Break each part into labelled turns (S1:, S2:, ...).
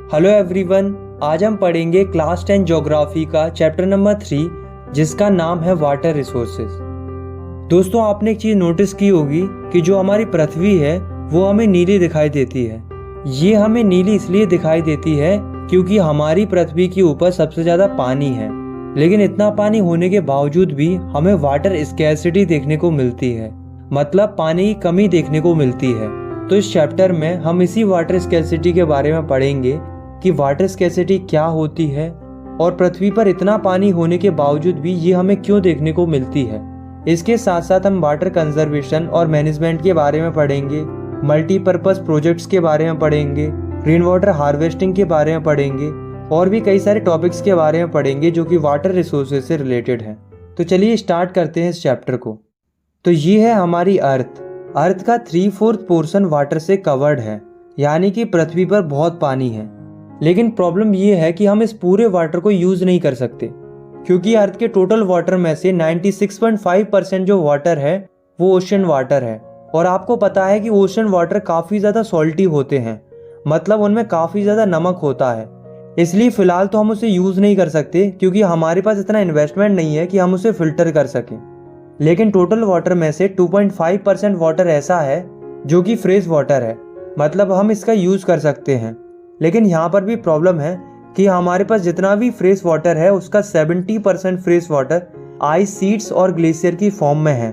S1: Hello everyone, आज हम पढ़ेंगे क्लास 10 ज्योग्राफी का चैप्टर नंबर 3 जिसका नाम है वाटर रिसोर्सेज। दोस्तों, आपने एक चीज़ नोटिस की होगी कि जो हमारी पृथ्वी है वो हमें नीली दिखाई देती है। ये हमें नीली इसलिए दिखाई देती है क्योंकि हमारी पृथ्वी के ऊपर सबसे ज़्यादा पानी है, लेकिन इतना पानी होने के बावजूद भी हमें वाटर स्कैर्सिटी देखने को मिलती है, मतलब पानी की कमी देखने को मिलती है। तो इस चैप्टर में हम इसी वाटर स्कैर्सिटी के बारे में पढ़ेंगे कि वाटर स्कैर्सिटी क्या होती है और पृथ्वी पर इतना पानी होने के बावजूद भी ये हमें क्यों देखने को मिलती है। इसके साथ साथ हम वाटर कंजर्वेशन और मैनेजमेंट के बारे में पढ़ेंगे, मल्टीपर्पज़ प्रोजेक्ट्स के बारे में पढ़ेंगे, रेन वाटर हार्वेस्टिंग के बारे में पढ़ेंगे और भी कई सारे टॉपिक्स के बारे में पढ़ेंगे जो कि वाटर रिसोर्सेज से रिलेटेड हैं। तो चलिए स्टार्ट करते हैं इस चैप्टर को। तो ये है हमारी अर्थ का 3/4 पोर्शन वाटर से कवर्ड है, यानी कि पृथ्वी पर बहुत पानी है। लेकिन प्रॉब्लम ये है कि हम इस पूरे वाटर को यूज़ नहीं कर सकते, क्योंकि अर्थ के टोटल वाटर में से 96.5% जो वाटर है वो ओशन वाटर है। और आपको पता है कि ओशन वाटर काफ़ी ज़्यादा सॉल्टी होते हैं, मतलब उनमें काफ़ी ज़्यादा नमक होता है। इसलिए फ़िलहाल तो हम उसे यूज़ नहीं कर सकते, क्योंकि हमारे पास इतना इन्वेस्टमेंट नहीं है कि हम उसे फ़िल्टर कर सकें। लेकिन टोटल वाटर में से 2.5% वाटर ऐसा है जो कि फ्रेश वाटर है, मतलब हम इसका यूज़ कर सकते हैं। लेकिन यहाँ पर भी प्रॉब्लम है कि हमारे पास जितना भी फ्रेश वाटर है उसका 70% फ्रेश वाटर आइस शीट्स और ग्लेशियर की फॉर्म में है,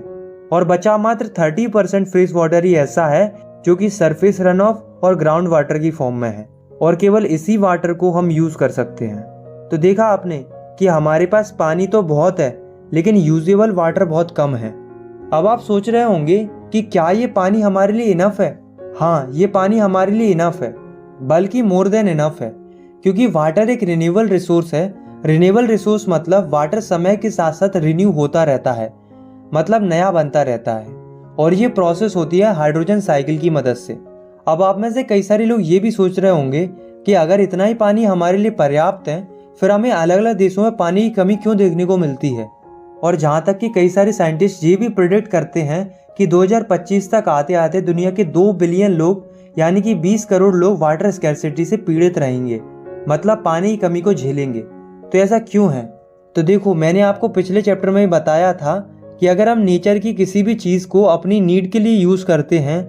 S1: और बचा मात्र 30% फ्रेश वाटर ही ऐसा है जो कि सरफेस रन ऑफ और ग्राउंड वाटर की फॉर्म में है, और केवल इसी वाटर को हम यूज़ कर सकते हैं। तो देखा आपने कि हमारे पास पानी तो बहुत है लेकिन यूजेबल वाटर बहुत कम है। अब आप सोच रहे होंगे कि क्या ये पानी हमारे लिए इनफ है? हाँ, ये पानी हमारे लिए इनफ है, बल्कि मोर देन इनफ है, क्योंकि वाटर एक रिन्यूएबल रिसोर्स है। रिन्यूएबल रिसोर्स मतलब वाटर समय के साथ साथ रिन्यू होता रहता है, मतलब नया बनता रहता है, और ये प्रोसेस होती है हाइड्रोजन साइकिल की मदद से। अब आप में से कई सारे लोग ये भी सोच रहे होंगे कि अगर इतना ही पानी हमारे लिए पर्याप्त है, फिर हमें अलग अलग देशों में पानी की कमी क्यों देखने को मिलती है। और जहाँ तक कि कई सारे साइंटिस्ट ये भी प्रेडिक्ट करते हैं कि 2025 तक आते आते दुनिया के 2 बिलियन लोग, यानी कि 20 करोड़ लोग वाटर स्कैर्सिटी से पीड़ित रहेंगे, मतलब पानी की कमी को झेलेंगे। तो ऐसा क्यों है? तो देखो, मैंने आपको पिछले चैप्टर में बताया था कि अगर हम नेचर की किसी भी चीज़ को अपनी नीड के लिए यूज़ करते हैं,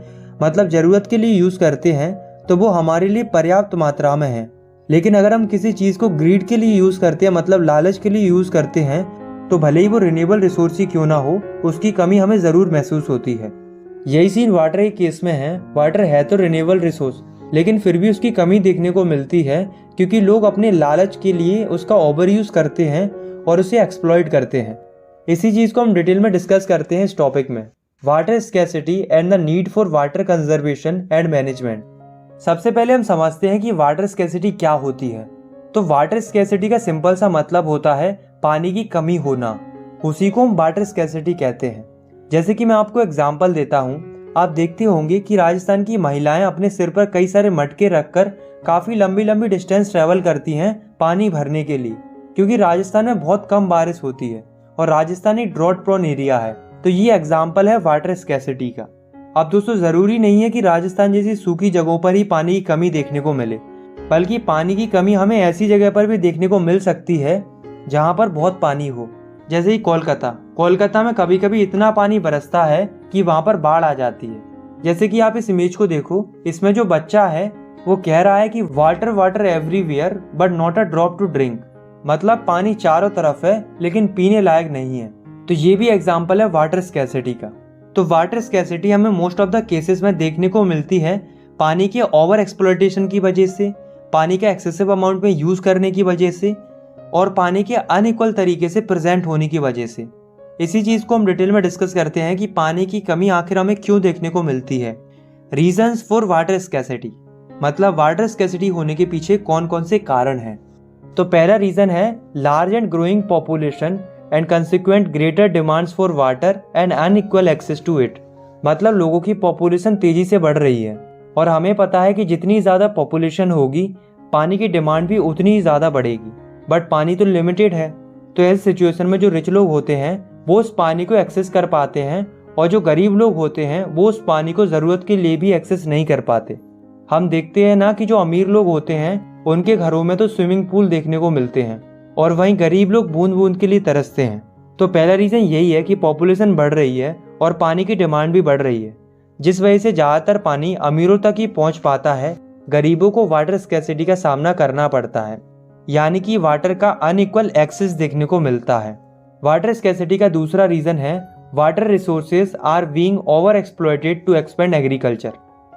S1: मतलब ज़रूरत के लिए यूज़ करते हैं, तो वो हमारे लिए पर्याप्त मात्रा में है। लेकिन अगर हम किसी चीज़ को ग्रीड के लिए यूज़ करते हैं, मतलब लालच के लिए यूज़ करते हैं, तो भले ही वो रिन्यूएबल रिसोर्स ही क्यों ना हो, उसकी कमी हमें ज़रूर महसूस होती है। यही सीन वाटर के केस में है। वाटर है तो रिन्यूएबल रिसोर्स, लेकिन फिर भी उसकी कमी देखने को मिलती है, क्योंकि लोग अपने लालच के लिए उसका ओवर यूज़ करते हैं और उसे एक्सप्लॉइट करते हैं। इसी चीज़ को हम डिटेल में डिस्कस करते हैं इस टॉपिक में, water scarcity and the need for water conservation and management. सबसे पहले हम समझते हैं कि वाटर स्कैर्सिटी क्या होती है। तो वाटर स्कैर्सिटी का सिंपल सा मतलब होता है पानी की कमी होना, उसी को हम वाटर स्कैर्सिटी कहते हैं। जैसे कि मैं आपको एग्जांपल देता हूँ, आप देखते होंगे कि राजस्थान की महिलाएं अपने सिर पर कई सारे मटके रखकर काफ़ी लंबी लंबी डिस्टेंस ट्रैवल करती हैं पानी भरने के लिए, क्योंकि राजस्थान में बहुत कम बारिश होती है और राजस्थान एक ड्रॉट प्रोन एरिया है। तो ये एग्जाम्पल है वाटर स्कैर्सिटी का। अब दोस्तों, ज़रूरी नहीं है कि राजस्थान जैसी सूखी जगहों पर ही पानी की कमी देखने को मिले, बल्कि पानी की कमी हमें ऐसी जगह पर भी देखने को मिल सकती है जहाँ पर बहुत पानी हो। जैसे ही कोलकाता में कभी कभी इतना पानी बरसता है कि वहाँ पर बाढ़ आ जाती है। जैसे कि आप इस इमेज को देखो, इसमें जो बच्चा है वो कह रहा है कि water water everywhere but not a drop to drink, मतलब पानी चारों तरफ है लेकिन पीने लायक नहीं है। तो ये भी एग्जाम्पल है वाटर स्कैर्सिटी का। तो वाटर स्कैर्सिटी हमें मोस्ट ऑफ द केसेस में देखने को मिलती है पानी के ओवर एक्सप्लॉइटेशन की वजह से, पानी का एक्सेसिव अमाउंट में यूज़ करने की वजह से, और पानी के अनइक्वल तरीके से प्रेजेंट होने की वजह से। इसी चीज़ को हम डिटेल में डिस्कस करते हैं कि पानी की कमी आखिर हमें क्यों देखने को मिलती है। रीजंस फॉर वाटर स्कैर्सिटी, मतलब वाटर स्कैर्सिटी होने के पीछे कौन कौन से कारण हैं। तो पहला रीज़न है large and growing population and consequent greater demands for water and unequal access to it, मतलब लोगों की पॉपुलेशन तेज़ी से बढ़ रही है, और हमें पता है कि जितनी ज़्यादा पॉपुलेशन होगी पानी की डिमांड भी उतनी ही ज़्यादा बढ़ेगी, बट पानी तो लिमिटेड है। तो ऐसी सिचुएशन में जो रिच लोग होते हैं वो उस पानी को एक्सेस कर पाते हैं, और जो गरीब लोग होते हैं वो उस पानी को ज़रूरत के लिए भी एक्सेस नहीं कर पाते। हम देखते हैं ना कि जो अमीर लोग होते हैं उनके घरों में तो स्विमिंग पूल देखने को मिलते हैं और वहीं गरीब लोग बूंद बूंद के लिए तरसते हैं। तो पहला रीज़न यही है कि पॉपुलेशन बढ़ रही है और पानी की डिमांड भी बढ़ रही है, जिस वजह से ज़्यादातर पानी अमीरों तक ही पहुंच पाता है। गरीबों को वाटर स्कैर्सिटी का सामना करना पड़ता है, यानी कि वाटर का अनइक्वल एक्सेस देखने को मिलता है। वाटर स्कैर्सिटी का दूसरा रीज़न है water resources are being over exploited to expand agriculture.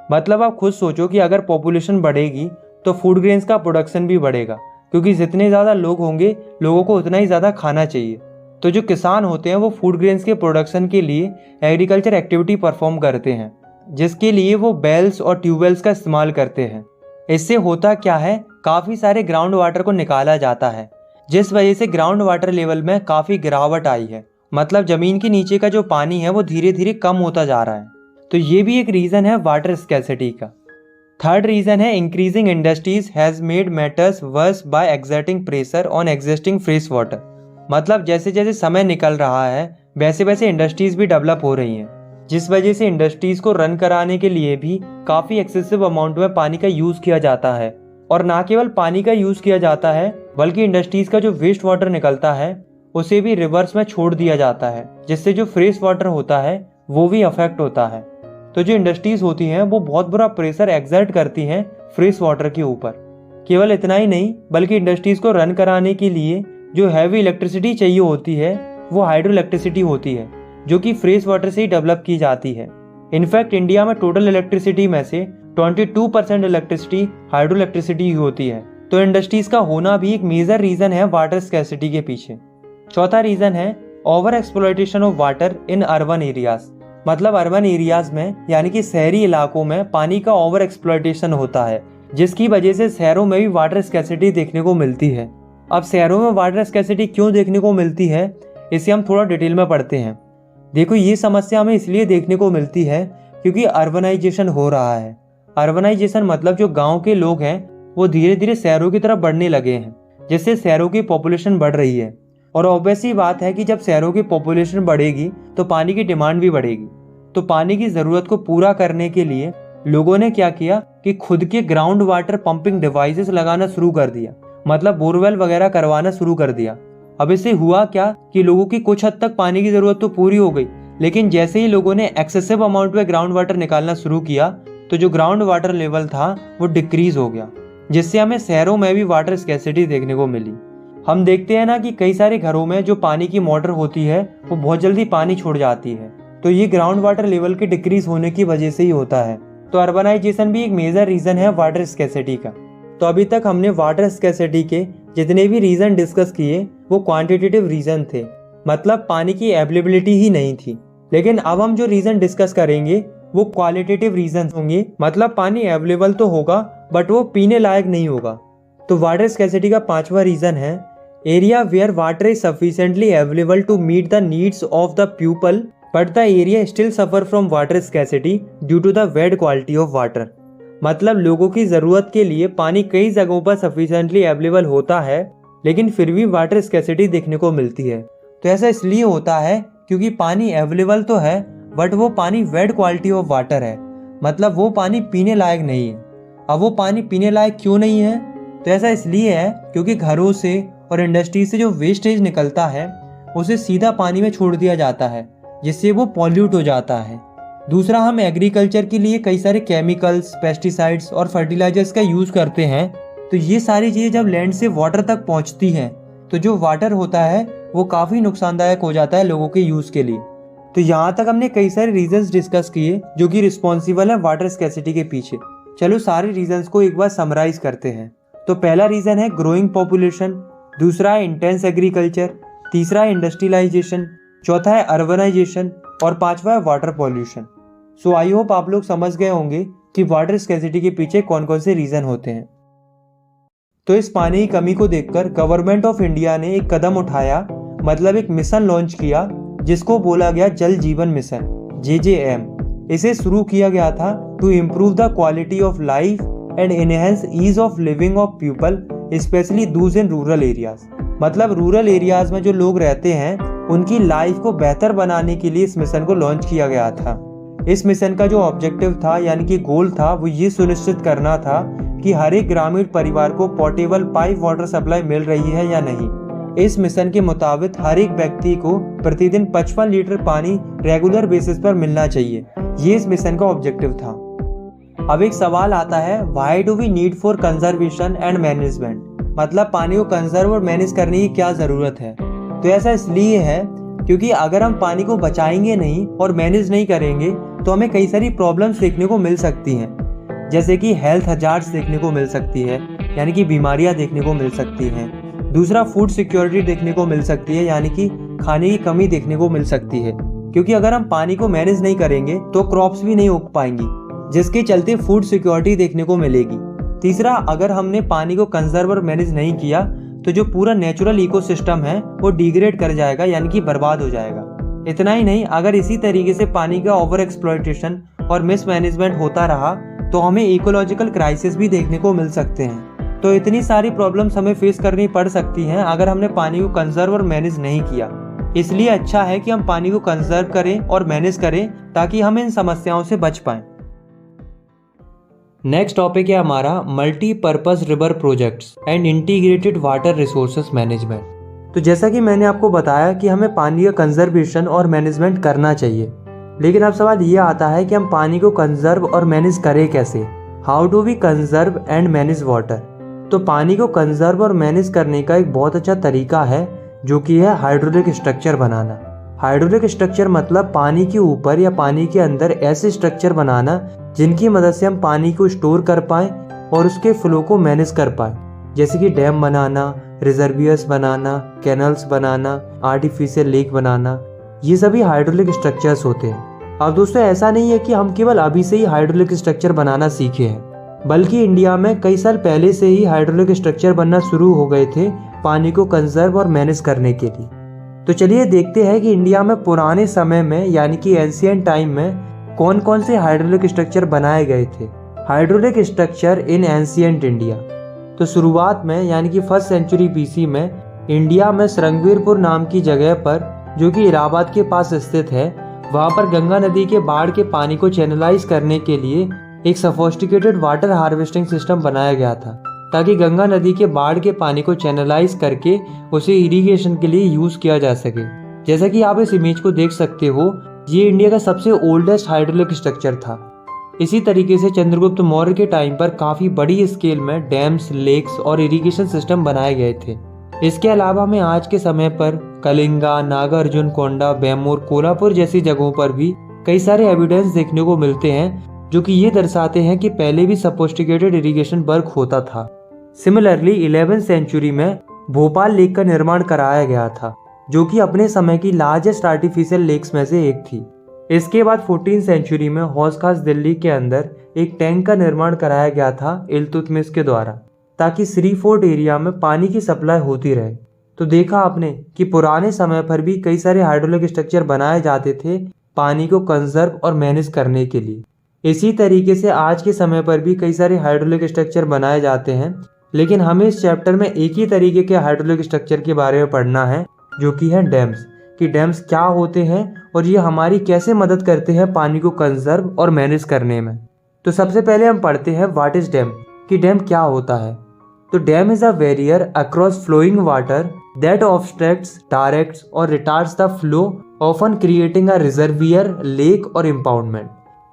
S1: मतलब आप खुद सोचो कि अगर पॉपुलेशन बढ़ेगी तो फूड ग्रेन्स का प्रोडक्शन भी बढ़ेगा, क्योंकि जितने ज़्यादा लोग होंगे लोगों को उतना ही ज़्यादा खाना चाहिए। तो जो किसान होते हैं वो फूड ग्रेन्स के प्रोडक्शन के लिए एग्रीकल्चर एक्टिविटी परफॉर्म करते हैं, जिसके लिए वो बेल्स और ट्यूबवेल्स का इस्तेमाल करते हैं। इससे होता क्या है, काफ़ी सारे ग्राउंड वाटर को निकाला जाता है, जिस वजह से ग्राउंड वाटर लेवल में काफ़ी गिरावट आई है। मतलब ज़मीन के नीचे का जो पानी है वो धीरे धीरे कम होता जा रहा है। तो ये भी एक रीज़न है वाटर स्कैर्सिटी का। थर्ड रीज़न है increasing industries has made matters worse by exerting pressure on existing fresh water. मतलब जैसे जैसे समय निकल रहा है वैसे वैसे इंडस्ट्रीज भी डेवलप हो रही हैं, जिस वजह से इंडस्ट्रीज को रन कराने के लिए भी काफ़ी एक्सेसिव अमाउंट में पानी का यूज़ किया जाता है। और ना केवल पानी का यूज़ किया जाता है बल्कि इंडस्ट्रीज का जो वेस्ट वाटर निकलता है उसे भी रिवर्स में छोड़ दिया जाता है, जिससे जो फ्रेश वाटर होता है वो भी अफेक्ट होता है। तो जो इंडस्ट्रीज होती हैं वो बहुत बुरा प्रेशर एक्सर्ट करती हैं फ्रेश वाटर के ऊपर। केवल इतना ही नहीं बल्कि इंडस्ट्रीज को रन कराने के लिए जो हैवी इलेक्ट्रिसिटी चाहिए होती है वो हाइड्रो इलेक्ट्रिसिटी होती है, जो कि फ्रेश वाटर से ही डेवलप की जाती है। इनफैक्ट इंडिया में टोटल इलेक्ट्रिसिटी में से 22% इलेक्ट्रिसिटी हाइड्रो इलेक्ट्रिसिटी होती है। तो इंडस्ट्रीज का होना भी एक मेजर रीज़न है वाटर स्कैर्सिटी के पीछे। चौथा रीज़न है over exploitation of water in urban areas. मतलब अर्बन एरियाज में यानी कि शहरी इलाकों में पानी का ओवर एक्सप्लॉइटेशन होता है, जिसकी वजह से शहरों में भी वाटर स्कैर्सिटी देखने को मिलती है। अब शहरों में वाटर स्कैर्सिटी क्यों देखने को मिलती है, इसे हम थोड़ा डिटेल में पढ़ते हैं। देखो, ये समस्या हमें इसलिए देखने को मिलती है क्योंकि अर्बनाइजेशन हो रहा है। अर्बनाइजेशन मतलब जो गाँव के लोग हैं वो धीरे धीरे शहरों की तरफ बढ़ने लगे हैं, जिससे शहरों की पॉपुलेशन बढ़ रही है। और ऑब्वियस ही बात है कि जब शहरों की पॉपुलेशन बढ़ेगी तो पानी की डिमांड भी बढ़ेगी। तो पानी की ज़रूरत को पूरा करने के लिए लोगों ने क्या किया कि खुद के ग्राउंड वाटर पंपिंग डिवाइसेस लगाना शुरू कर दिया, मतलब बोरवेल वगैरह करवाना शुरू कर दिया। अब इससे हुआ क्या कि लोगों की कुछ हद तक पानी की ज़रूरत तो पूरी हो गई, लेकिन जैसे ही लोगों ने एक्सेसिव अमाउंट में ग्राउंड वाटर निकालना शुरू किया तो जो ग्राउंड वाटर लेवल था वो डिक्रीज हो गया, जिससे हमें शहरों में भी वाटर स्कैर्सिटी देखने को मिली। हम देखते हैं ना कि कई सारे घरों में जो पानी की मोटर होती है वो बहुत जल्दी पानी छोड़ जाती है, तो ये ग्राउंड वाटर लेवल के डिक्रीज होने की वजह से ही होता है। तो अर्बनाइजेशन भी एक मेजर रीज़न है वाटर स्कैर्सिटी का। तो अभी तक हमने वाटर स्कैर्सिटी के जितने भी रीज़न डिस्कस किए वो क्वांटिटेटिव रीज़न थे, मतलब पानी की अवेलेबिलिटी ही नहीं थी। लेकिन अब हम जो रीज़न डिस्कस करेंगे वो क्वालिटेटिव रीज़न होंगे, मतलब पानी अवेलेबल तो होगा बट वो पीने लायक नहीं होगा। तो वाटर स्कैर्सिटी का पांचवा रीज़न है area where water is sufficiently available to meet the needs of the people but the area still suffer from water scarcity due to the bad quality of water. मतलब लोगों की ज़रूरत के लिए पानी कई जगहों पर सफिशिएंटली अवेलेबल होता है लेकिन फिर भी वाटर स्कैर्सिटी देखने को मिलती है। तो ऐसा इसलिए होता है क्योंकि पानी अवेलेबल तो है बट वो पानी बैड क्वालिटी ऑफ वाटर है, मतलब वो पानी पीने लायक नहीं है। अब वो पानी पीने लायक क्यों नहीं है, तो ऐसा इसलिए है क्योंकि घरों से और इंडस्ट्री से जो वेस्टेज निकलता है उसे सीधा पानी में छोड़ दिया जाता है, जिससे वो पॉल्यूट हो जाता है। दूसरा, हम एग्रीकल्चर के लिए कई सारे केमिकल्स, पेस्टिसाइड्स और फर्टिलाइजर्स का यूज़ करते हैं। तो ये सारी चीज़ें जब लैंड से वाटर तक पहुँचती हैं तो जो वाटर होता है वो काफ़ी नुकसानदायक हो जाता है लोगों के यूज़ के लिए। तो यहाँ तक हमने कई सारे रीजंस डिस्कस किए जो कि रिस्पॉन्सिबल है वाटर स्कैर्सिटी के पीछे। चलो सारे रीजंस को एक बार समराइज करते हैं। तो पहला रीज़न है ग्रोइंग पॉपुलेशन, दूसरा है इंटेंस एग्रीकल्चर, तीसरा है इंडस्ट्रियलाइजेशन, चौथा है अर्बनाइजेशन और पांचवा है water pollution. So I hope आप लोग समझ गए होंगे कि वाटर स्कैर्सिटी के पीछे कौन कौन से रीज़न होते हैं। तो इस पानी की कमी को देखकर गवर्नमेंट ऑफ इंडिया ने एक कदम उठाया, मतलब एक मिशन लॉन्च किया जिसको बोला गया जल जीवन मिशन JJM। इसे शुरू किया गया था to improve the quality of life and enhance ease of living of people specially those in rural areas. मतलब रूरल एरियाज में जो लोग रहते हैं उनकी लाइफ को बेहतर बनाने के लिए इस मिशन को लॉन्च किया गया था। इस मिशन का जो ऑब्जेक्टिव था यानी कि गोल था वो ये सुनिश्चित करना था कि हर एक ग्रामीण परिवार को पोर्टेबल पाइप वाटर सप्लाई मिल रही है या नहीं। इस मिशन के मुताबिक हर एक व्यक्ति को प्रतिदिन 55 लीटर पानी रेगुलर बेसिस पर मिलना चाहिए। ये इस मिशन का ऑब्जेक्टिव था। अब एक सवाल आता है, why do we need for conservation and management, मतलब पानी को कंजर्व और मैनेज करने की क्या ज़रूरत है। तो ऐसा इसलिए है क्योंकि अगर हम पानी को बचाएंगे नहीं और मैनेज नहीं करेंगे तो हमें कई सारी प्रॉब्लम्स देखने को मिल सकती हैं, जैसे कि हेल्थ हजार्ड्स देखने को मिल सकती है, यानी कि बीमारियां देखने को मिल सकती हैं। दूसरा, फूड सिक्योरिटी देखने को मिल सकती है, यानी कि खाने की कमी देखने को मिल सकती है, क्योंकि अगर हम पानी को मैनेज नहीं करेंगे तो क्रॉप्स भी नहीं उग पाएंगी, जिसके चलते फूड सिक्योरिटी देखने को मिलेगी। तीसरा, अगर हमने पानी को कंजर्व और मैनेज नहीं किया तो जो पूरा नेचुरल इकोसिस्टम है वो डिग्रेड कर जाएगा, यानी कि बर्बाद हो जाएगा। इतना ही नहीं, अगर इसी तरीके से पानी का ओवर एक्सप्लॉयटेशन और मिसमैनेजमेंट होता रहा तो हमें इकोलॉजिकल क्राइसिस भी देखने को मिल सकते हैं। तो इतनी सारी प्रॉब्लम्स हमें फेस करनी पड़ सकती हैं अगर हमने पानी को कंजर्व और मैनेज नहीं किया। इसलिए अच्छा है कि हम पानी को कंजर्व करें और मैनेज करें ताकि हम इन समस्याओं से बच पाएं। नेक्स्ट टॉपिक है हमारा multipurpose river projects and integrated water resources management. तो जैसा कि मैंने आपको बताया कि हमें पानी का कंजर्वेशन और मैनेजमेंट करना चाहिए, लेकिन अब सवाल ये आता है कि हम पानी को कंजर्व और मैनेज करें कैसे। How do we conserve and manage water. तो पानी को कंजर्व और मैनेज करने का एक बहुत अच्छा तरीका है जो कि है हाइड्रोलिक स्ट्रक्चर बनाना। हाइड्रोलिक स्ट्रक्चर मतलब पानी के ऊपर या पानी के अंदर ऐसे स्ट्रक्चर बनाना जिनकी मदद से हम पानी को स्टोर कर पाएं और उसके फ्लो को मैनेज कर पाएं, जैसे कि डैम बनाना, रिजर्वियर्स बनाना, कैनल्स बनाना, आर्टिफिशियल लेक बनाना। ये सभी हाइड्रोलिक स्ट्रक्चर्स होते हैं। अब दोस्तों, ऐसा नहीं है कि हम केवल अभी से ही हाइड्रोलिक स्ट्रक्चर बनाना सीखे हैं, बल्कि इंडिया में कई साल पहले से ही हाइड्रोलिक स्ट्रक्चर बनना शुरू हो गए थे पानी को कंजर्व और मैनेज करने के लिए। तो चलिए देखते हैं कि इंडिया में पुराने समय में यानी कि एंशिएंट टाइम में कौन कौन से हाइड्रोलिक स्ट्रक्चर बनाए गए थे। Hydraulic structure in ancient India. तो शुरुआत में यानी कि 1st सेंचुरी BC में इंडिया में श्रृंगवीरपुर नाम की जगह पर, जो कि इलाहाबाद के पास स्थित है, वहाँ पर गंगा नदी के बाढ़ के पानी को चैनलाइज करने के लिए एक सोफिस्टिकेटेड वाटर हार्वेस्टिंग सिस्टम बनाया गया था, ताकि गंगा नदी के बाढ़ के पानी को चैनलाइज करके उसे इरिगेशन के लिए यूज किया जा सके। जैसा कि आप इस इमेज को देख सकते हो, ये इंडिया का सबसे ओल्डेस्ट हाइड्रोलिक स्ट्रक्चर था। इसी तरीके से चंद्रगुप्त मौर्य के टाइम पर काफी बड़ी स्केल में डैम्स, लेक्स और इरिगेशन सिस्टम बनाए गए थे। इसके अलावा हमें आज के समय पर कलिंगा, नागार्जुन कोंडा, बेमूर, कोल्हापुर जैसी जगहों पर भी कई सारे एविडेंस देखने को मिलते हैं जो कि ये दर्शाते हैं कि पहले भी सोफिस्टिकेटेड इरिगेशन वर्क होता था। सिमिलरली 11th सेंचुरी में भोपाल लेक का निर्माण कराया गया था, जो कि अपने समय की लार्जेस्ट आर्टिफिशियल लेक्स में से एक थी। इसके बाद 14th सेंचुरी में हौज खास दिल्ली के अंदर एक टैंक का निर्माण कराया गया था इल्तुतमिश के द्वारा, ताकि श्री फोर्ट एरिया में पानी की सप्लाई होती रहे। तो देखा आपने कि पुराने समय पर भी कई सारे हाइड्रोलिक स्ट्रक्चर बनाए जाते थे पानी को कंजर्व और मैनेज करने के लिए। इसी तरीके से आज के समय पर भी कई सारे हाइड्रोलिक स्ट्रक्चर बनाए जाते हैं, लेकिन हमें इस चैप्टर में एक ही तरीके के हाइड्रोलिक स्ट्रक्चर के बारे में पढ़ना है, जो कि है डैम्स। कि डैम्स क्या होते हैं और ये हमारी कैसे मदद करते हैं पानी को कंजर्व और मैनेज करने में। तो सबसे पहले हम पढ़ते हैं व्हाट इज डैम, कि डैम क्या होता है। तो dam is a barrier across flowing water that obstructs, directs और retards the flow, often creating a reservoir, lake और इम्पाउंडमेंट।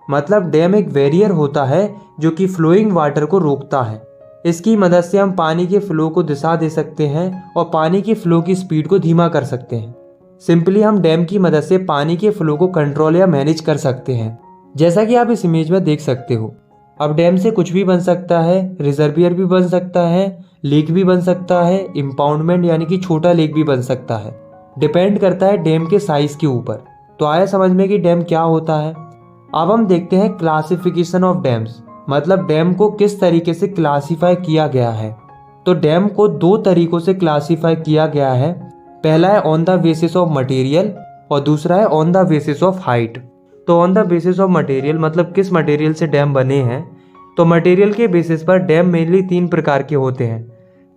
S1: मतलब डैम एक बैरियर होता है जो कि फ्लोइंग वाटर को रोकता है। इसकी मदद से हम पानी के फ्लो को दिशा दे सकते हैं और पानी के फ्लो की स्पीड को धीमा कर सकते हैं। सिंपली हम डैम की मदद से पानी के फ्लो को कंट्रोल या मैनेज कर सकते हैं, जैसा कि आप इस इमेज में देख सकते हो। अब डैम से कुछ भी बन सकता है, रिजर्वियर भी बन सकता है, लेक भी बन सकता है, इम्पाउंडमेंट यानी कि छोटा लेक भी बन सकता है। डिपेंड करता है डैम के साइज के ऊपर। तो आया समझ में कि डैम क्या होता है। अब हम देखते हैं क्लासिफिकेशन ऑफ डैम्स, मतलब डैम को किस तरीके से क्लासिफाई किया गया है। तो डैम को दो तरीकों से क्लासिफाई किया गया है। पहला है on the basis of material और दूसरा है on the basis of height. तो on the basis of material मतलब किस मटेरियल से डैम बने हैं। तो मटेरियल के बेसिस पर डैम मेनली 3 प्रकार के होते हैं।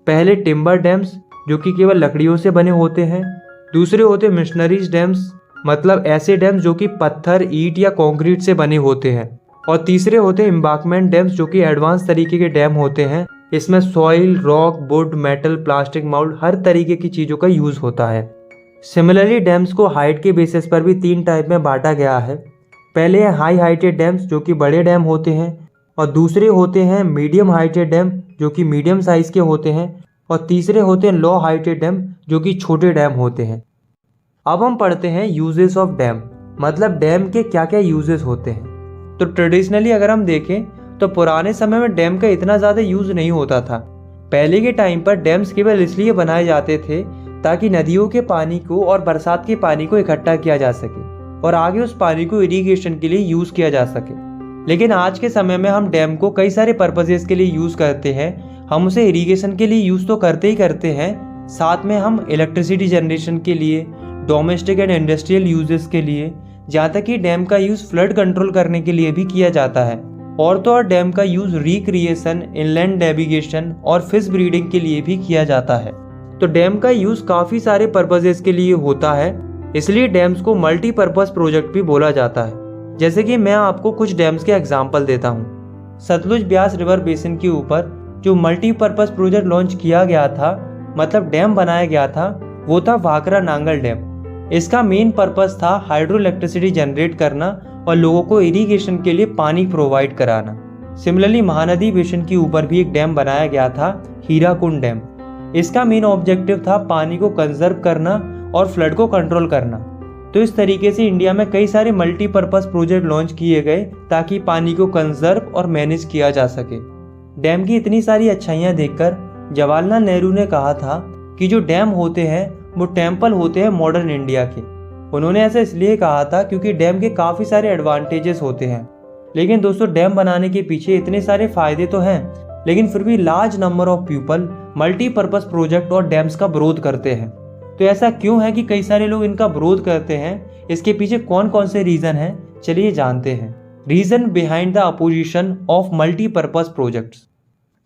S1: पहले टिम्बर डैम्स, जो कि केवल लकड़ियों से बने होते हैं। दूसरे होते मिशनरीज डैम्स, मतलब ऐसे डैम्स जो कि पत्थर, ईंट या कंक्रीट से बने होते हैं। और तीसरे होते हैं एम्बांकमेंट डैम्स, जो कि एडवांस तरीके के डैम होते हैं। इसमें soil, rock, wood, metal, plastic, mould हर तरीके की चीज़ों का यूज़ होता है। सिमिलरली डैम्स को हाइट के बेसिस पर भी 3 टाइप में बांटा गया है। पहले है हाई हाइटेड डैम्स, जो कि बड़े डैम होते हैं, और दूसरे होते हैं मीडियम हाइटेड डैम, जो कि मीडियम साइज़ के होते हैं, और तीसरे होते हैं लो हाइटेड डैम, जो कि छोटे डैम होते हैं। अब हम पढ़ते हैं यूजेस ऑफ डैम, मतलब डैम के क्या क्या यूजेस होते हैं। तो ट्रेडिशनली अगर हम देखें तो पुराने समय में डैम का इतना ज़्यादा यूज़ नहीं होता था। पहले के टाइम पर डैम्स केवल इसलिए बनाए जाते थे ताकि नदियों के पानी को और बरसात के पानी को इकट्ठा किया जा सके और आगे उस पानी को इरिगेशन के लिए यूज़ किया जा सके। लेकिन आज के समय में हम डैम को कई सारे पर्पजेस के लिए यूज़ करते हैं। हम उसे इरिगेशन के लिए यूज़ तो करते ही करते हैं, साथ में हम इलेक्ट्रिसिटी जनरेशन के लिए, डोमेस्टिक एंड इंडस्ट्रियल यूजेस के लिए, जहाँ तक कि डैम का यूज़ फ्लड कंट्रोल करने के लिए भी किया जाता है। और तो और डैम का यूज़ रिक्रिएशन, इनलैंड नेविगेशन और फिश ब्रीडिंग के लिए भी किया जाता है। तो डैम का यूज़ काफ़ी सारे पर्पजेस के लिए होता है, इसलिए डैम्स को मल्टीपर्पज़ प्रोजेक्ट भी बोला जाता है। जैसे कि मैं आपको कुछ डैम्स के एग्जाम्पल देता हूँ। सतलुज ब्यास रिवर बेसिन के ऊपर जो मल्टीपर्पज़ प्रोजेक्ट लॉन्च किया गया था, मतलब डैम बनाया गया था, वो था वाकरा नांगल डैम। इसका मेन पर्पस था हाइड्रो इलेक्ट्रिसिटी जनरेट करना और लोगों को इरिगेशन के लिए पानी प्रोवाइड कराना। सिमिलरली महानदी बेसिन के ऊपर भी एक डैम बनाया गया था, हीराकुंड डैम। इसका मेन ऑब्जेक्टिव था पानी को कंजर्व करना और फ्लड को कंट्रोल करना। तो इस तरीके से इंडिया में कई सारे मल्टीपर्पज़ प्रोजेक्ट लॉन्च किए गए ताकि पानी को कंजर्व और मैनेज किया जा सके। डैम की इतनी सारी अच्छाइयाँ देखकर जवाहरलाल नेहरू ने कहा था कि जो डैम होते हैं वो टेम्पल होते हैं मॉडर्न इंडिया के। उन्होंने ऐसा इसलिए कहा था क्योंकि डैम के काफ़ी सारे एडवांटेजेस होते हैं। लेकिन दोस्तों, डैम बनाने के पीछे इतने सारे फायदे तो हैं, लेकिन फिर भी large number of people multipurpose project और डैम्स का विरोध करते हैं। तो ऐसा क्यों है कि कई सारे लोग इनका विरोध करते हैं? इसके पीछे कौन कौन से रीज़न हैं, चलिए जानते हैं। Reason behind the opposition of multipurpose projects.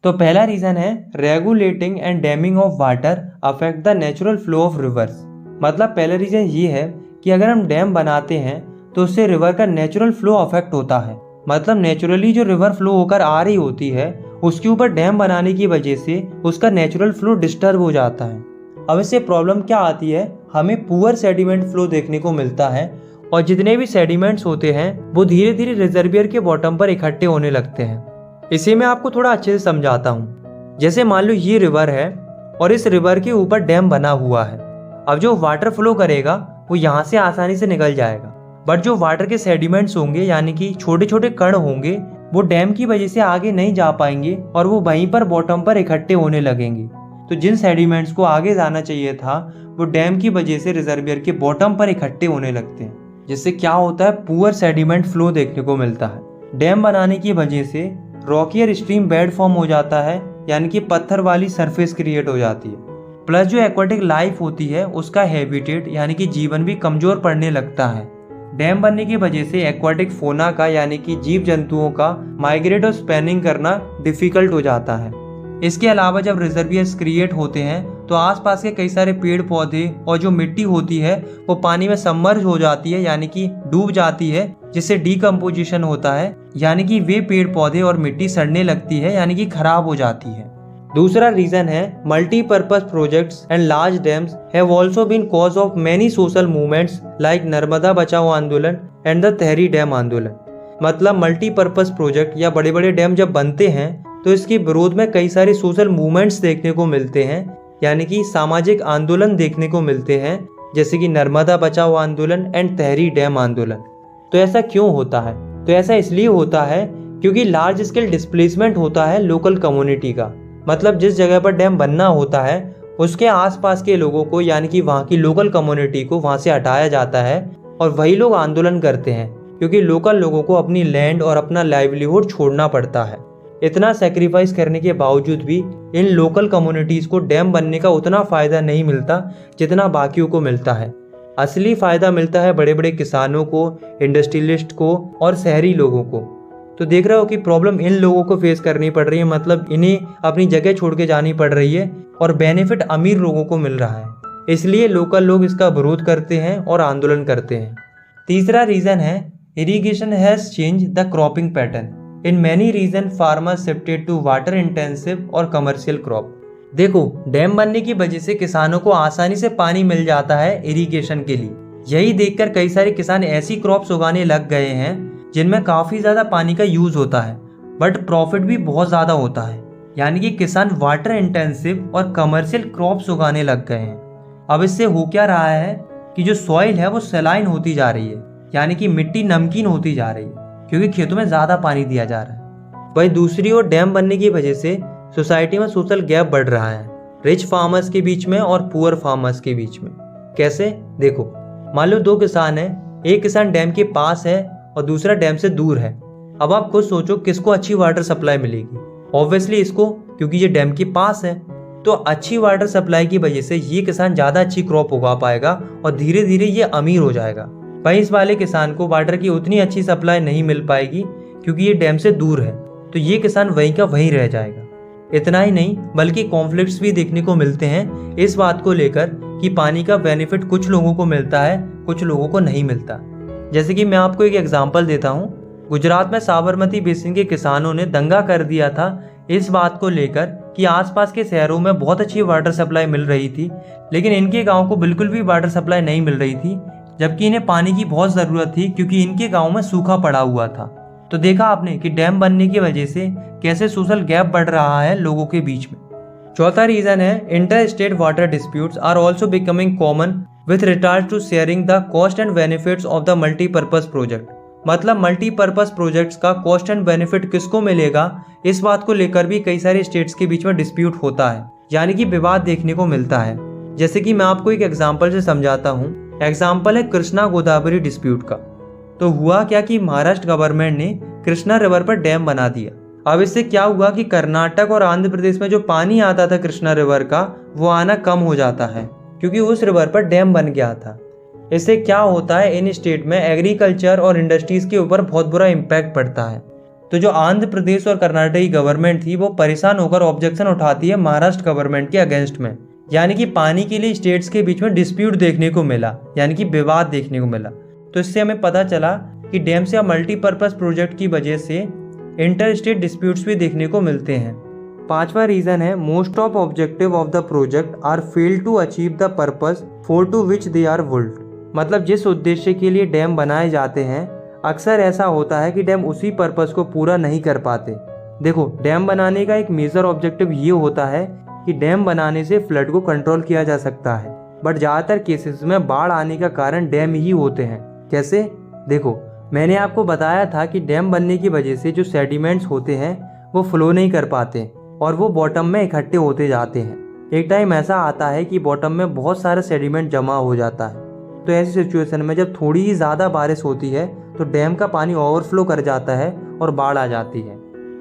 S1: तो पहला रीज़न है regulating and damming of water affect the natural flow of reverse. मतलब पहला रीज़न ये है कि अगर हम डैम बनाते हैं तो उससे रिवर का नेचुरल फ्लो अफेक्ट होता है। मतलब नेचुरली जो रिवर फ्लो होकर आ रही होती है उसके ऊपर डैम बनाने की वजह से उसका नेचुरल फ्लो डिस्टर्ब हो जाता है। अब इससे प्रॉब्लम क्या आती है, हमें पुअर सेडिमेंट फ्लो देखने को मिलता है और जितने भी सेडिमेंट्स होते हैं वो धीरे धीरे रिजर्वियर के बॉटम पर इकट्ठे होने लगते हैं। इसे मैं आपको थोड़ा अच्छे से समझाता हूँ। जैसे मान लो ये रिवर है और इस रिवर के ऊपर डैम बना हुआ है। अब जो वाटर फ्लो करेगा वो यहाँ से आसानी से निकल जाएगा, बट जो वाटर के सेडिमेंट्स होंगे यानी कि छोटे छोटे कण होंगे वो डैम की वजह से आगे नहीं जा पाएंगे और वो वहीं पर बॉटम पर इकट्ठे होने लगेंगे। तो जिन सेडिमेंट्स को आगे जाना चाहिए था वो डैम की वजह से रिजर्वियर के बॉटम पर इकट्ठे होने लगते हैं, जिससे क्या होता है, पुअर सेडिमेंट फ्लो देखने को मिलता है। डैम बनाने की वजह से रॉकियर स्ट्रीम बेड फॉर्म हो जाता है, यानी कि पत्थर वाली सरफेस क्रिएट हो जाती है। प्लस जो एक्वाटिक लाइफ होती है उसका हैबिटेट यानी कि जीवन भी कमजोर पड़ने लगता है। डैम बनने की वजह से एक्वाटिक फोना का यानी कि जीव जंतुओं का माइग्रेट और स्पैनिंग करना डिफिकल्ट हो जाता है। इसके अलावा जब रिजर्वियर्स क्रिएट होते हैं तो आसपास के कई सारे पेड़ पौधे और जो मिट्टी होती है वो पानी में सबमर्ज हो जाती है, यानी कि डूब जाती है, जिससे डीकम्पोजिशन होता है, यानी कि वे पेड़ पौधे और मिट्टी सड़ने लगती है, यानी कि खराब हो जाती है। दूसरा रीजन है multipurpose projects and large dams have also been cause of many social movements like Narmada Bachao Andolan and the tehri dam आंदोलन। मतलब मल्टीपर्पज प्रोजेक्ट या बड़े बड़े डैम जब बनते हैं तो इसके विरोध में कई सारे सोशल मूवमेंट्स देखने को मिलते हैं, यानी कि सामाजिक आंदोलन देखने को मिलते हैं, जैसे कि Narmada Bachao Andolan and tehri dam आंदोलन। तो ऐसा क्यों होता है? तो ऐसा इसलिए होता है क्योंकि लार्ज स्केल डिस्प्लेसमेंट होता है लोकल कम्युनिटी का। मतलब जिस जगह पर डैम बनना होता है उसके आसपास के लोगों को, यानी कि वहाँ की लोकल कम्युनिटी को वहाँ से हटाया जाता है और वही लोग आंदोलन करते हैं, क्योंकि लोकल लोगों को अपनी लैंड और अपना लाइवलीहुड छोड़ना पड़ता है। इतना सेक्रीफाइस करने के बावजूद भी इन लोकल कम्युनिटीज़ को डैम बनने का उतना फ़ायदा नहीं मिलता जितना बाकियों को मिलता है। असली फ़ायदा मिलता है बड़े बड़े किसानों को, इंडस्ट्रियलिस्ट को और शहरी लोगों को। तो देख रहे हो कि प्रॉब्लम इन लोगों को फेस करनी पड़ रही है, मतलब इन्हें अपनी जगह छोड़ के जानी पड़ रही है और बेनिफिट अमीर लोगों को मिल रहा है। इसलिए लोकल लोग इसका विरोध करते हैं और आंदोलन करते हैं। तीसरा रीज़न है irrigation has changed the cropping pattern. In many regions, farmers shifted to water intensive और commercial crop. देखो, डैम बनने की वजह से किसानों को आसानी से पानी मिल जाता है इरिगेशन के लिए। यही देखकर कई सारे किसान ऐसी क्रॉप्स उगाने लग गए हैं जिनमें काफी ज्यादा पानी का यूज होता है, बट प्रॉफिट भी बहुत ज्यादा होता है। यानी कि किसान वाटर इंटेंसिव और कमर्शियल क्रॉप्स उगाने लग गए हैं। अब इससे हो क्या रहा है कि जो सॉइल है वो सलाइन होती जा रही है, यानी कि मिट्टी नमकीन होती जा रही है, क्योंकि खेतों में ज्यादा पानी दिया जा रहा है। वहीं दूसरी ओर डैम बनने की वजह से सोसाइटी में सोशल गैप बढ़ रहा है, रिच फार्मर्स के बीच में और पुअर फार्मर्स के बीच में। कैसे? देखो, मान लो दो किसान हैं, एक किसान डैम के पास है और दूसरा डैम से दूर है। अब आप खुद सोचो किसको अच्छी वाटर सप्लाई मिलेगी? ऑब्वियसली इसको, क्योंकि ये डैम के पास है। तो अच्छी वाटर सप्लाई की वजह से ये किसान ज्यादा अच्छी क्रॉप उगा पाएगा और धीरे धीरे ये अमीर हो जाएगा। वहीं इस वाले किसान को वाटर की उतनी अच्छी सप्लाई नहीं मिल पाएगी क्योंकि ये डैम से दूर है, तो ये किसान वहीं का वहीं रह जाएगा। इतना ही नहीं, बल्कि कॉन्फ्लिक्ट्स भी देखने को मिलते हैं इस बात को लेकर कि पानी का बेनिफिट कुछ लोगों को मिलता है, कुछ लोगों को नहीं मिलता। जैसे कि मैं आपको एक एग्जांपल देता हूँ। गुजरात में साबरमती बेसिन के किसानों ने दंगा कर दिया था इस बात को लेकर कि आसपास के शहरों में बहुत अच्छी वाटर सप्लाई मिल रही थी, लेकिन इनके गांव को बिल्कुल भी वाटर सप्लाई नहीं मिल रही थी, जबकि इन्हें पानी की बहुत ज़रूरत थी क्योंकि इनके गांव में सूखा पड़ा हुआ था। तो देखा आपने कि डैम बनने की वजह से कैसे सोशल गैप बढ़ रहा है लोगों के बीच में। चौथा रीजन है inter state water disputes are also becoming common with regard to sharing the cost and benefits of the multipurpose project. मतलब मल्टीपर्पज प्रोजेक्ट्स का कॉस्ट एंड बेनिफिट किसको मिलेगा, इस बात को लेकर भी कई सारे स्टेट्स के बीच में डिस्प्यूट होता है, यानी कि विवाद देखने को मिलता है। जैसे कि मैं आपको एक एग्जाम्पल से समझाता हूँ। एग्जाम्पल है कृष्णा गोदावरी डिस्प्यूट का। तो हुआ क्या कि महाराष्ट्र गवर्नमेंट ने कृष्णा रिवर पर डैम बना दिया। अब इससे क्या हुआ कि कर्नाटक और आंध्र प्रदेश में जो पानी आता था कृष्णा रिवर का, वो आना कम हो जाता है क्योंकि उस रिवर पर डैम बन गया था। इससे क्या होता है, इन स्टेट में एग्रीकल्चर और इंडस्ट्रीज के ऊपर बहुत बुरा इम्पैक्ट पड़ता है। तो जो आंध्र प्रदेश और कर्नाटक की गवर्नमेंट थी वो परेशान होकर ऑब्जेक्शन उठाती है महाराष्ट्र गवर्नमेंट के अगेंस्ट में। यानी कि पानी के लिए स्टेट्स के बीच में डिस्प्यूट देखने को मिला, यानी कि विवाद देखने को मिला। तो इससे हमें पता चला कि डैम या मल्टीपर्पज प्रोजेक्ट की वजह से इंटर स्टेट डिस्प्यूट्स भी देखने को मिलते हैं। पांचवा रीजन है most of objective of the project are fail to achieve the purpose for to which they are built. मतलब जिस उद्देश्य के लिए डैम बनाए जाते हैं, अक्सर ऐसा होता है कि डैम उसी पर्पस को पूरा नहीं कर पाते। देखो, डैम बनाने का एक मेजर ऑब्जेक्टिव ये होता है कि डैम बनाने से फ्लड को कंट्रोल किया जा सकता है, बट ज़्यादातर केसेस में बाढ़ आने का कारण डैम ही होते हैं। कैसे? देखो, मैंने आपको बताया था कि डैम बनने की वजह से जो सेडिमेंट्स होते हैं वो फ्लो नहीं कर पाते और वो बॉटम में इकट्ठे होते जाते हैं। एक टाइम ऐसा आता है कि बॉटम में बहुत सारा सेडिमेंट जमा हो जाता है। तो ऐसी सिचुएशन में जब थोड़ी ही ज़्यादा बारिश होती है तो डैम का पानी ओवरफ्लो कर जाता है और बाढ़ आ जाती है।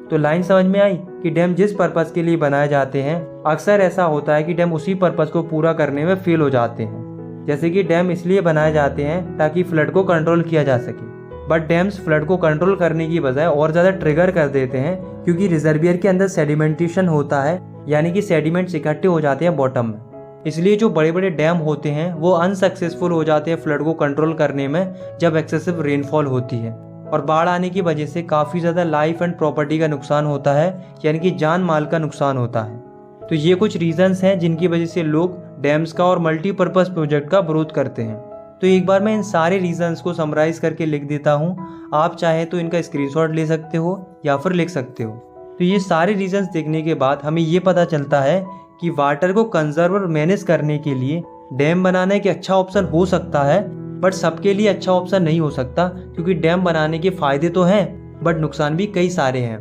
S1: तो लाइन समझ में आई कि डैम जिस पर्पज़ के लिए बनाए जाते हैं, अक्सर ऐसा होता है कि डैम उसी पर्पज़ को पूरा करने में फेल हो जाते हैं। जैसे कि डैम इसलिए बनाए जाते हैं ताकि फ्लड को कंट्रोल किया जा सके, बट डैम्स फ्लड को कंट्रोल करने की बजाय और ज़्यादा ट्रिगर कर देते हैं क्योंकि रिजर्वियर के अंदर सेडिमेंटेशन होता है, यानी कि सेडिमेंट्स इकट्ठे हो जाते हैं बॉटम में। इसलिए जो बड़े बड़े डैम होते हैं वो अनसक्सेसफुल हो जाते हैं फ्लड को कंट्रोल करने में जब एक्सेसिव रेनफॉल होती है, और बाढ़ आने की वजह से काफ़ी ज़्यादा लाइफ एंड प्रॉपर्टी का नुकसान होता है, यानी कि जान माल का नुकसान होता है। तो ये कुछ रीजंस हैं जिनकी वजह से लोग डैम्स का और मल्टीपर्पज़ प्रोजेक्ट का विरोध करते हैं। तो एक बार मैं इन सारे रीजंस को समराइज करके लिख देता हूँ, आप चाहे तो इनका स्क्रीनशॉट ले सकते हो या फिर लिख सकते हो। तो ये सारे रीजंस देखने के बाद हमें ये पता चलता है कि वाटर को कंजर्व और मैनेज करने के लिए डैम बनाना एक अच्छा ऑप्शन हो सकता है, बट सबके लिए अच्छा ऑप्शन नहीं हो सकता क्योंकि डैम बनाने के फायदे तो हैं बट नुकसान भी कई सारे हैं।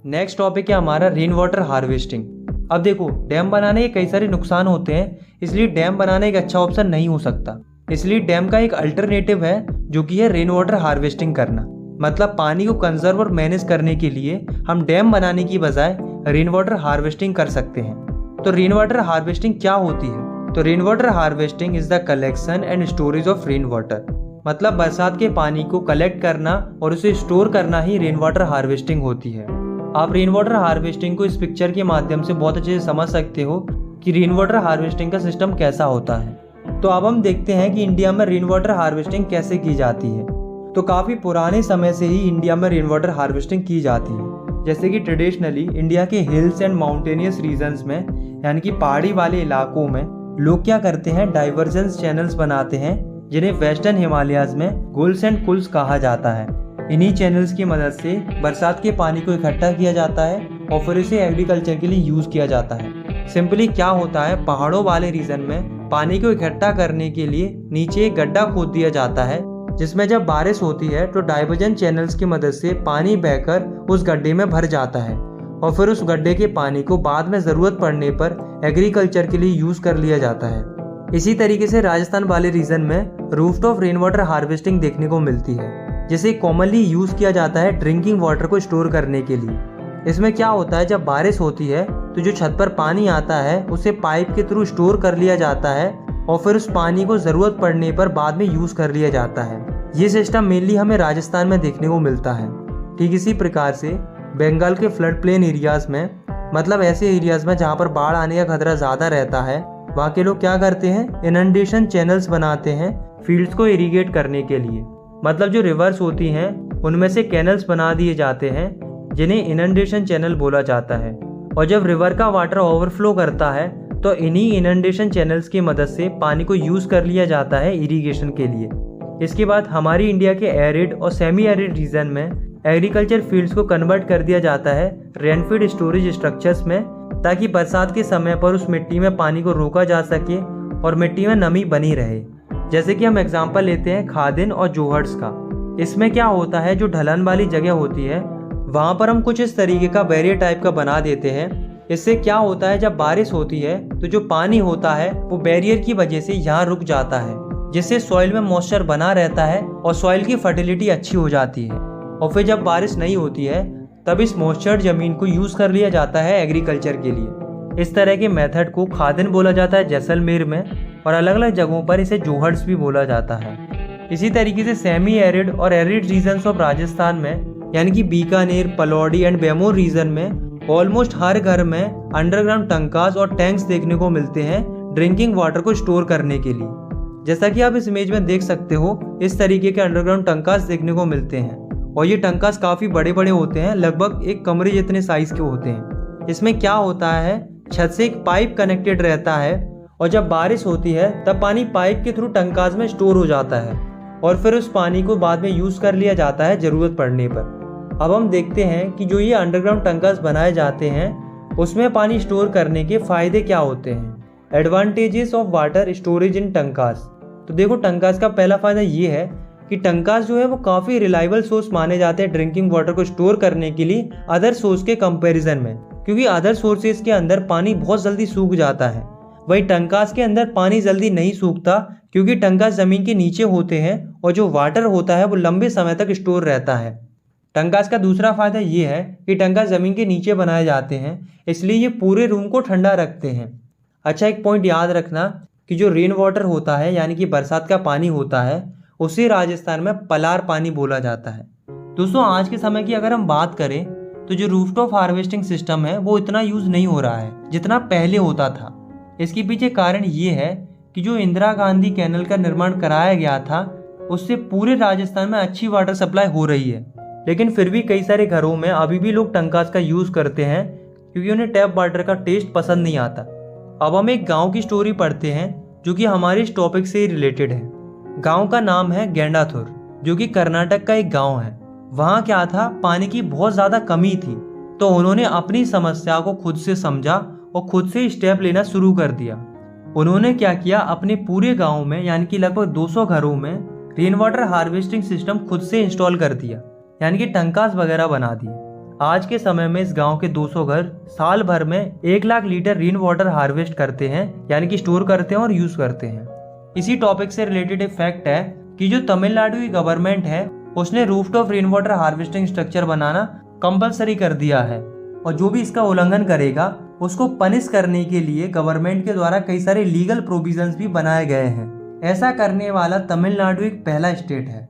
S1: नेक्स्ट टॉपिक है हमारा रेन वाटर हार्वेस्टिंग। अब देखो, डैम बनाने के कई सारे नुकसान होते हैं, इसलिए डैम बनाना एक अच्छा ऑप्शन नहीं हो सकता। इसलिए डैम का एक अल्टरनेटिव है जो कि है रेन वाटर हार्वेस्टिंग करना। मतलब पानी को कंजर्व और मैनेज करने के लिए हम डैम बनाने की बजाय रेन वाटर हार्वेस्टिंग कर सकते हैं। तो रेन वाटर हार्वेस्टिंग क्या होती है? तो rain water harvesting is the collection and storage of rain water. मतलब बरसात के पानी को कलेक्ट करना और उसे स्टोर करना ही रेन वाटर हार्वेस्टिंग होती है। आप रेन वाटर हार्वेस्टिंग को इस पिक्चर के माध्यम से बहुत अच्छे से समझ सकते हो कि रेन वाटर हार्वेस्टिंग का सिस्टम कैसा होता है। तो अब हम देखते हैं कि इंडिया में रेन वाटर हार्वेस्टिंग कैसे की जाती है। तो काफ़ी पुराने समय से ही इंडिया में रेन वाटर हार्वेस्टिंग की जाती है। जैसे कि ट्रेडिशनली इंडिया के हिल्स एंड माउंटेनियस रीजन्स में, यानी कि पहाड़ी वाले इलाकों में लोग क्या करते हैं, डाइवर्जेंस चैनल्स बनाते हैं जिन्हें वेस्टर्न हिमालयाज में गुल्स एंड कुल्स कहा जाता है। इन्हीं चैनल्स की मदद से बरसात के पानी को इकट्ठा किया जाता है और फिर इसे एग्रीकल्चर के लिए यूज किया जाता है। सिंपली क्या होता है, पहाड़ों वाले रीजन में पानी को इकट्ठा करने के लिए नीचे एक गड्ढा खोद दिया जाता है, जिसमें जब बारिश होती है तो डाइवर्जन चैनल्स की मदद से पानी बहकर उस गड्ढे में भर जाता है और फिर उस गड्ढे के पानी को बाद में ज़रूरत पड़ने पर एग्रीकल्चर के लिए यूज़ कर लिया जाता है। इसी तरीके से राजस्थान वाले रीजन में रूफटॉप रेन वाटर हार्वेस्टिंग देखने को मिलती है, जिसे कॉमनली यूज़ किया जाता है ड्रिंकिंग वाटर को स्टोर करने के लिए। इसमें क्या होता है, जब बारिश होती है तो जो छत पर पानी आता है उसे पाइप के थ्रू स्टोर कर लिया जाता है और फिर उस पानी को ज़रूरत पड़ने पर बाद में यूज़ कर लिया जाता है। ये सिस्टम मेनली हमें राजस्थान में देखने को मिलता है। ठीक इसी प्रकार से बंगाल के फ्लड प्लेन एरियाज़ में, मतलब ऐसे एरियाज़ में जहाँ पर बाढ़ आने का खतरा ज़्यादा रहता है, वहाँ के लोग क्या करते हैं, इनंडेशन चैनल्स बनाते हैं फील्ड्स को इरीगेट करने के लिए। मतलब जो रिवर्स होती हैं उनमें से कैनल्स बना दिए जाते हैं जिन्हें इनंडेशन चैनल बोला जाता है। और जब रिवर का वाटर ओवरफ्लो करता है तो इन्हीं इनंडेशन चैनल्स की मदद से पानी को यूज़ कर लिया जाता है इरीगेशन के लिए। इसके बाद हमारी इंडिया के एरिड और सेमी एरिड रीजन में एग्रीकल्चर फील्ड्स को कन्वर्ट कर दिया जाता है रेनफीड स्टोरेज स्ट्रक्चर्स में, ताकि बरसात के समय पर उस मिट्टी में पानी को रोका जा सके और मिट्टी में नमी बनी रहे। जैसे कि हम एग्जांपल लेते हैं खादिन और जोहर्ट्स का। इसमें क्या होता है, जो ढलान वाली जगह होती है वहाँ पर हम कुछ इस तरीके का बैरियर टाइप का बना देते हैं। इससे क्या होता है, जब बारिश होती है तो जो पानी होता है वो बैरियर की वजह से यहाँ रुक जाता है, जिससे सॉइल में मॉइस्चर बना रहता है और सॉइल की फर्टिलिटी अच्छी हो जाती है। और फिर जब बारिश नहीं होती है तब इस मॉइस्चर जमीन को यूज़ कर लिया जाता है एग्रीकल्चर के लिए। इस तरह के मेथड को खादिन बोला जाता है जैसलमेर में, और अलग अलग जगहों पर इसे जोहर्ट्स भी बोला जाता है। इसी तरीके से सेमी एरिड और एरिड रीजन्स ऑफ राजस्थान में, यानी कि बीकानेर, पलौड़ी एंड बेमोर रीजन में ऑलमोस्ट हर घर में अंडरग्राउंड टंकास और टैंक्स देखने को मिलते हैं ड्रिंकिंग वाटर को स्टोर करने के लिए। जैसा कि आप इस इमेज में देख सकते हो, इस तरीके के अंडरग्राउंड टंकास देखने को मिलते हैं और ये टंकास काफ़ी बड़े बड़े होते हैं, लगभग एक कमरे जितने साइज के होते हैं। इसमें क्या होता है, छत से एक पाइप कनेक्टेड रहता है और जब बारिश होती है तब पानी पाइप के थ्रू टंकास में स्टोर हो जाता है और फिर उस पानी को बाद में यूज़ कर लिया जाता है ज़रूरत पड़ने पर। अब हम देखते हैं कि जो ये अंडरग्राउंड टंकास बनाए जाते हैं उसमें पानी स्टोर करने के फ़ायदे क्या होते हैं। Advantages of water storage in टंकास। तो देखो, टंकास का पहला फ़ायदा ये है कि टंकास जो है वो काफ़ी रिलायबल सोर्स माने जाते हैं ड्रिंकिंग वाटर को स्टोर करने के लिए अदर सोर्स के कंपैरिजन में, क्योंकि अदर सोर्सेज के अंदर पानी बहुत जल्दी सूख जाता है। वही टंकास के अंदर पानी जल्दी नहीं सूखता, क्योंकि टंकास ज़मीन के नीचे होते हैं और जो वाटर होता है वो लंबे समय तक स्टोर रहता है। टंकास का दूसरा फ़ायदा ये है कि टंकास ज़मीन के नीचे बनाए जाते हैं, इसलिए ये पूरे रूम को ठंडा रखते हैं। अच्छा, एक पॉइंट याद रखना कि जो रेन वाटर होता है, यानी कि बरसात का पानी होता है, उसे राजस्थान में पलार पानी बोला जाता है। दोस्तों, आज के समय की अगर हम बात करें तो जो रूफटॉप हार्वेस्टिंग सिस्टम है वो इतना यूज़ नहीं हो रहा है जितना पहले होता था। इसके पीछे कारण ये है कि जो इंदिरा गांधी कैनल का निर्माण कराया गया था उससे पूरे राजस्थान में अच्छी वाटर सप्लाई हो रही है, लेकिन फिर भी कई सारे घरों में अभी भी लोग टंकास का यूज़ करते हैं क्योंकि उन्हें टैप वाटर का टेस्ट पसंद नहीं आता। अब हम एक गांव की स्टोरी पढ़ते हैं जो कि हमारे इस टॉपिक से ही रिलेटेड है। गांव का नाम है गेंडाथुर, जो कि कर्नाटक का एक गांव है। वहाँ क्या था, पानी की बहुत ज़्यादा कमी थी, तो उन्होंने अपनी समस्या को खुद से समझा और खुद से स्टेप लेना शुरू कर दिया। उन्होंने क्या किया, अपने पूरे गांव में यानी कि लगभग 200 घरों में रेन वाटर हार्वेस्टिंग सिस्टम खुद से इंस्टॉल कर दिया, यानी कि टंकास वगैरह बना दिए। आज के समय में इस गांव के 200 घर साल भर में 1 lakh litre rain water harvest करते हैं, यानी कि स्टोर करते हैं और यूज करते हैं। इसी टॉपिक से रिलेटेड एक फैक्ट है कि जो तमिलनाडु की गवर्नमेंट है उसने rooftop rain water harvesting structure बनाना कंपलसरी कर दिया है, और जो भी इसका उल्लंघन करेगा उसको पनिश करने के लिए गवर्नमेंट के द्वारा कई सारे लीगल प्रोविजंस भी बनाए गए हैं। ऐसा करने वाला तमिलनाडु एक पहला स्टेट है।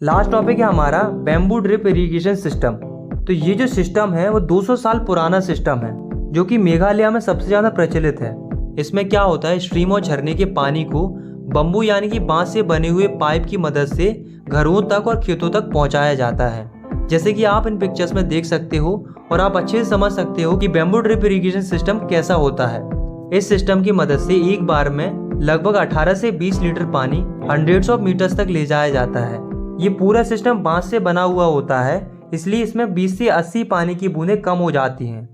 S1: लास्ट टॉपिक है हमारा बैम्बू ड्रिप इरिगेशन सिस्टम। तो ये जो सिस्टम है वो 200 साल पुराना सिस्टम है, जो कि मेघालय में सबसे ज़्यादा प्रचलित है। इसमें क्या होता है, स्ट्रीम और झरने के पानी को बम्बू यानी कि बांस से बने हुए पाइप की मदद से घरों तक और खेतों तक पहुंचाया जाता है। जैसे कि आप इन पिक्चर्स में देख सकते हो और आप अच्छे से समझ सकते हो कि बैम्बू ड्रिप इरिगेशन सिस्टम कैसा होता है। इस सिस्टम की मदद से एक बार में लगभग 18 से 20 लीटर पानी हंड्रेड्स ऑफ मीटर्स तक ले जाया जाता है। ये पूरा सिस्टम बांस से बना हुआ होता है, इसलिए इसमें 20 से 80 पानी की बूंदें कम हो जाती हैं।